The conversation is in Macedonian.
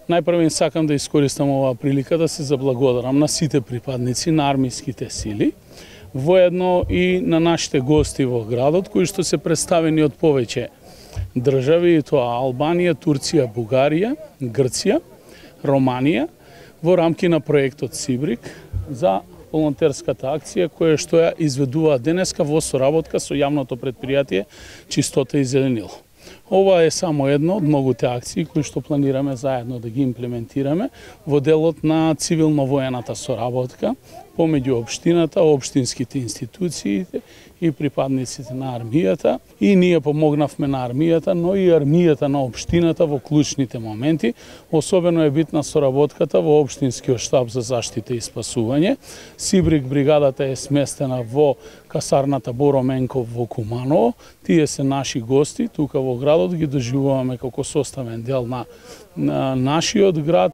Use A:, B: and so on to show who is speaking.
A: Најпрво сакам да искористам оваа прилика да се заблагодарам на сите припадници на армиските сили, воедно и на нашите гости во градот, кои што се представени од повеќе држави, и тоа Албанија, Турција, Бугарија, Грција, Романија, во рамки на проектот Сибрик за волонтерската акција која што ја изведува денеска во соработка со јавното предпријатие Чистота и зеленило. Ова е само едно од многуте акции кои што планираме заедно да ги имплементираме во делот на цивилно-воената соработка помеѓу општината, општинските институции и припадниците на армијата. И ние помогнавме на армијата, но и армијата на општината во клучните моменти. Особено е битна соработката во општинскиот штаб за заштита и спасување. Сибрик бригадата е сместена во касарната Боро Менков во Куманово. Тие се наши гости тука во градот, ги доживуваме како составен дел на нашиот град.